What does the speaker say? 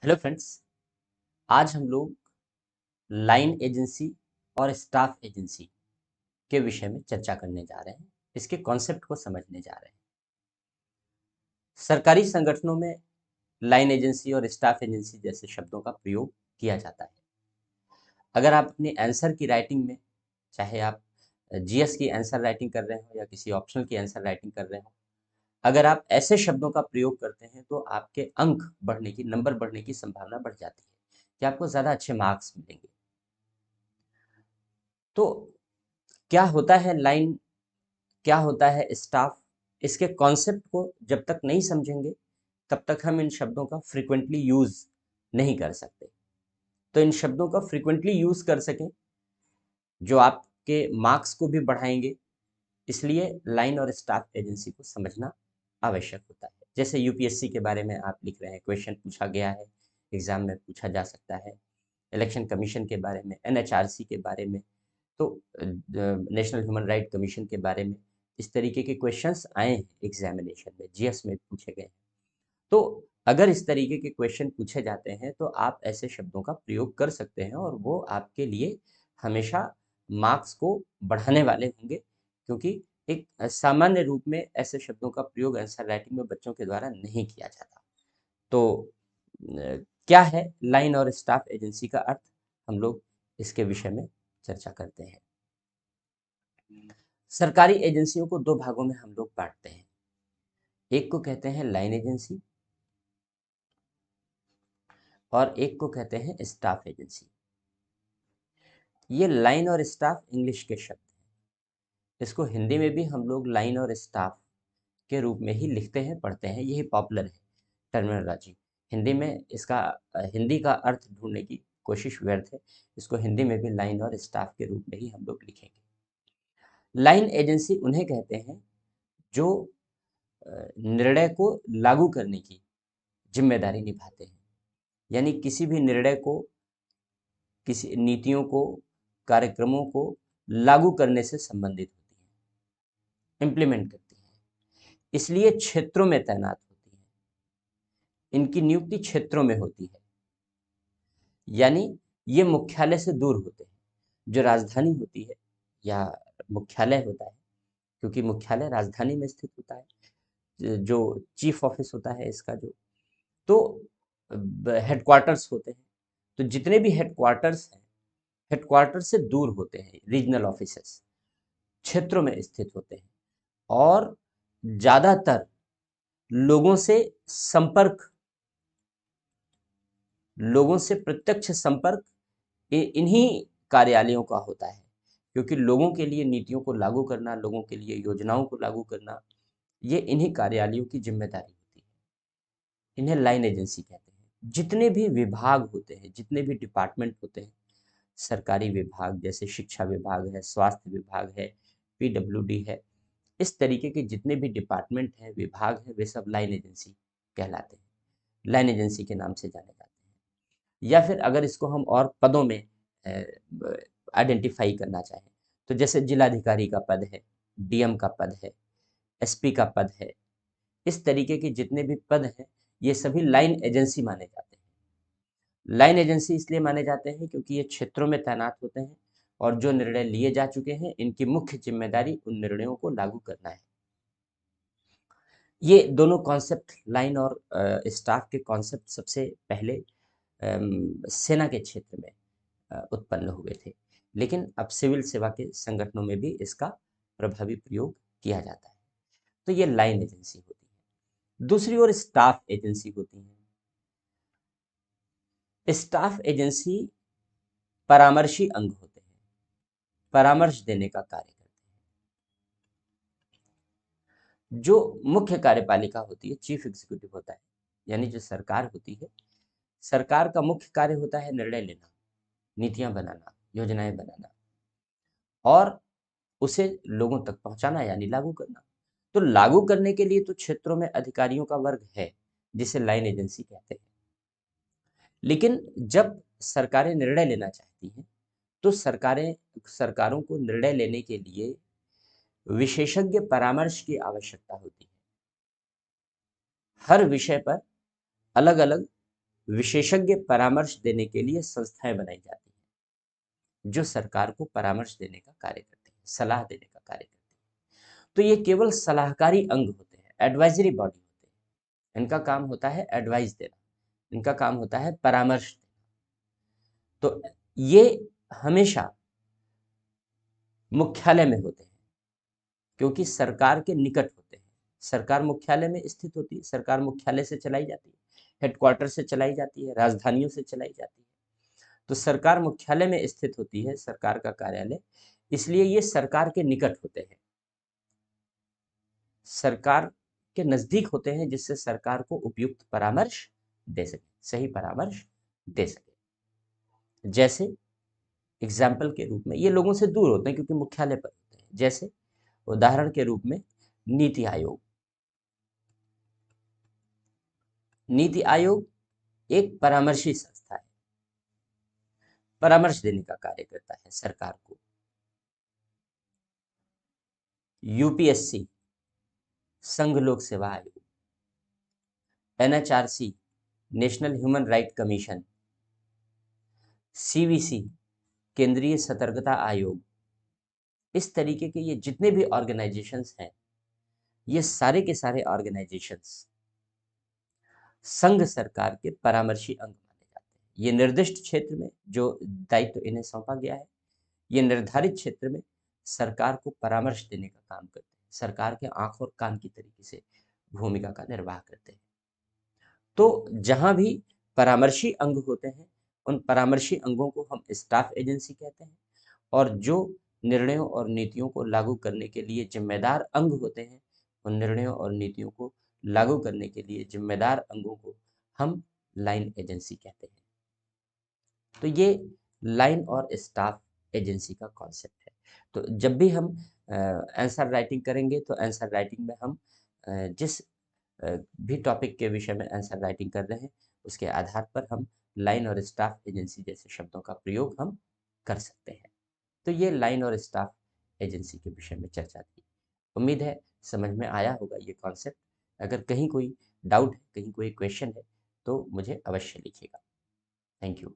Hello friends. आज हम लोग लाइन एजेंसी और स्टाफ एजेंसी के विषय में चर्चा करने जा रहे हैं। इसके कॉन्सेप्ट को समझने जा रहे हैं। सरकारी संगठनों में लाइन एजेंसी और स्टाफ एजेंसी जैसे शब्दों का प्रयोग किया जाता है। अगर आप अपने आंसर की राइटिंग में, चाहे आप जीएस की आंसर राइटिंग कर रहे हो या किसी ऑप्शनल की आंसर राइटिंग कर रहे हो, अगर आप ऐसे शब्दों का प्रयोग करते हैं तो आपके अंक बढ़ने की, नंबर बढ़ने की संभावना बढ़ जाती है कि आपको ज़्यादा अच्छे मार्क्स मिलेंगे। तो क्या होता है लाइन, क्या होता है स्टाफ, इसके कॉन्सेप्ट को जब तक नहीं समझेंगे तब तक हम इन शब्दों का फ्रिक्वेंटली यूज नहीं कर सकते। तो इन शब्दों का फ्रिक्वेंटली यूज कर सकें जो आपके मार्क्स को भी बढ़ाएंगे, इसलिए लाइन और स्टाफ एजेंसी को समझना आवश्यक होता है। जैसे यूपीएससी के बारे में आप लिख रहे हैं, क्वेश्चन पूछा गया है, एग्जाम में पूछा जा सकता है। इलेक्शन कमीशन के बारे में, एनएचआरसी के बारे में, तो नेशनल ह्यूमन राइट कमीशन के बारे में इस तरीके के क्वेश्चंस आए हैं एग्जामिनेशन में, जीएस में पूछे गए हैं। तो अगर इस तरीके के क्वेश्चन पूछे जाते हैं तो आप ऐसे शब्दों का प्रयोग कर सकते हैं और वो आपके लिए हमेशा मार्क्स को बढ़ाने वाले होंगे, क्योंकि एक सामान्य रूप में ऐसे शब्दों का प्रयोग आंसर राइटिंग में बच्चों के द्वारा नहीं किया जाता। तो क्या है लाइन और स्टाफ एजेंसी का अर्थ, हम लोग इसके विषय में चर्चा करते हैं। सरकारी एजेंसियों को दो भागों में हम लोग बांटते हैं। एक को कहते हैं लाइन एजेंसी और एक को कहते हैं स्टाफ एजेंसी। ये लाइन और स्टाफ इंग्लिश के शब्द हैं। इसको हिंदी में भी हम लोग लाइन और स्टाफ के रूप में ही लिखते हैं, पढ़ते हैं, यही पॉपुलर है टर्मिनोलॉजी। हिंदी में इसका हिंदी का अर्थ ढूंढने की कोशिश व्यर्थ है। इसको हिंदी में भी लाइन और स्टाफ के रूप में ही हम लोग लिखेंगे। लाइन एजेंसी उन्हें कहते हैं जो निर्णय को लागू करने की जिम्मेदारी निभाते हैं, यानी किसी भी निर्णय को, किसी नीतियों को, कार्यक्रमों को लागू करने से संबंधित होती है, इम्प्लीमेंट करती है, इसलिए क्षेत्रों में तैनात होती है। इनकी नियुक्ति क्षेत्रों में होती है, यानी ये मुख्यालय से दूर होते हैं। जो राजधानी होती है या मुख्यालय होता है, क्योंकि मुख्यालय राजधानी में स्थित होता है, जो चीफ ऑफिस होता है इसका, जो तो हेडक्वार्टर्स होते हैं। तो जितने भी हेडक्वार्टर्स हैं, हेडक्वार्टर से दूर होते हैं, रीजनल ऑफिसेस क्षेत्रों में स्थित होते हैं और ज्यादातर लोगों से संपर्क, लोगों से प्रत्यक्ष संपर्क इन्हीं कार्यालयों का होता है, क्योंकि लोगों के लिए नीतियों को लागू करना, लोगों के लिए योजनाओं को लागू करना, ये इन्हीं कार्यालयों की जिम्मेदारी होती है। इन्हें लाइन एजेंसी कहते हैं। जितने भी विभाग होते हैं, जितने भी डिपार्टमेंट होते हैं, सरकारी विभाग जैसे शिक्षा विभाग है, स्वास्थ्य विभाग है, पीडब्ल्यूडी है, इस तरीके के जितने भी डिपार्टमेंट हैं, विभाग हैं, वे सब लाइन एजेंसी कहलाते हैं, लाइन एजेंसी के नाम से जाने जाते हैं। या फिर अगर इसको हम और पदों में आइडेंटिफाई करना चाहें, तो जैसे जिलाधिकारी का पद है, डीएम का पद है, एसपी का पद है, इस तरीके के जितने भी पद हैं, ये सभी लाइन एजेंसी माने जाते हैं। लाइन एजेंसी इसलिए माने जाते हैं क्योंकि ये क्षेत्रों में तैनात होते हैं और जो निर्णय लिए जा चुके हैं, इनकी मुख्य जिम्मेदारी उन निर्णयों को लागू करना है। ये दोनों कॉन्सेप्ट, लाइन और स्टाफ के कॉन्सेप्ट, सबसे पहले सेना के क्षेत्र में उत्पन्न हुए थे, लेकिन अब सिविल सेवा के संगठनों में भी इसका प्रभावी प्रयोग किया जाता है। तो ये लाइन एजेंसी होती है। दूसरी ओर स्टाफ एजेंसी होती है। स्टाफ एजेंसी परामर्शी अंग होते हैं, परामर्श देने का कार्य करते हैं। जो मुख्य कार्यपालिका होती है, चीफ एग्जीक्यूटिव होता है, यानी जो सरकार होती है, सरकार का मुख्य कार्य होता है निर्णय लेना, नीतियां बनाना, योजनाएं बनाना और उसे लोगों तक पहुंचाना, यानी लागू करना। तो लागू करने के लिए तो क्षेत्रों में अधिकारियों का वर्ग है, जिसे लाइन एजेंसी कहते हैं। लेकिन जब सरकारें निर्णय लेना चाहती हैं, तो सरकारों को निर्णय लेने के लिए विशेषज्ञ परामर्श की आवश्यकता होती है। हर विषय पर अलग अलग विशेषज्ञ परामर्श देने के लिए संस्थाएं बनाई जाती हैं जो सरकार को परामर्श देने का कार्य करती है, सलाह देने का कार्य करती है। तो ये केवल सलाहकारी अंग होते हैं, एडवाइजरी बॉडी होते हैं। इनका काम होता है एडवाइस देना, इनका काम होता है परामर्श देना। तो ये हमेशा मुख्यालय में होते हैं क्योंकि सरकार के निकट होते हैं। सरकार मुख्यालय में स्थित होती है, सरकार मुख्यालय से चलाई जाती है, हेडक्वार्टर से चलाई जाती है, राजधानियों से चलाई जाती है। तो सरकार मुख्यालय में स्थित होती है, सरकार का कार्यालय, इसलिए ये सरकार के निकट होते हैं, सरकार के नजदीक होते हैं, जिससे सरकार को उपयुक्त परामर्श दे सके, सही परामर्श दे सके। जैसे एग्जाम्पल के रूप में ये लोगों से दूर होते हैं क्योंकि मुख्यालय पर होते हैं। जैसे उदाहरण के रूप में नीति आयोग। नीति आयोग एक परामर्शी संस्था है, परामर्श देने का कार्य करता है सरकार को। यूपीएससी संघ लोक सेवा आयोग, NHRC national human right commission, CVC केंद्रीय सतर्कता आयोग, इस तरीके के ये जितने भी ऑर्गेनाइजेशंस हैं, ये सारे के सारे ऑर्गेनाइजेशंस संघ सरकार के परामर्शी अंग माने जाते हैं। ये निर्दिष्ट क्षेत्र में जो दायित्व इन्हें सौंपा गया है, ये निर्धारित क्षेत्र में सरकार को परामर्श देने का काम करते हैं, सरकार के आंख और कान की तरीके से भूमिका का निर्वाह करते हैं। तो जहां भी परामर्शी अंग होते हैं, उन परामर्शी अंगों को हम स्टाफ एजेंसी कहते हैं, और जो निर्णयों और नीतियों को लागू करने के लिए जिम्मेदार अंग होते हैं, उन निर्णयों और नीतियों को लागू करने के लिए जिम्मेदार अंगों को हम लाइन एजेंसी कहते हैं। तो ये लाइन और स्टाफ एजेंसी का कॉन्सेप्ट है। तो जब भी हम आंसर राइटिंग करेंगे तो आंसर राइटिंग में हम जिस भी टॉपिक के विषय में आंसर राइटिंग कर रहे हैं, उसके आधार पर हम लाइन और स्टाफ एजेंसी जैसे शब्दों का प्रयोग हम कर सकते हैं। तो ये लाइन और स्टाफ एजेंसी के विषय में चर्चा थी। उम्मीद है समझ में आया होगा ये कॉन्सेप्ट। अगर कहीं कोई डाउट है, कहीं कोई क्वेश्चन है, तो मुझे अवश्य लिखिएगा। Thank you.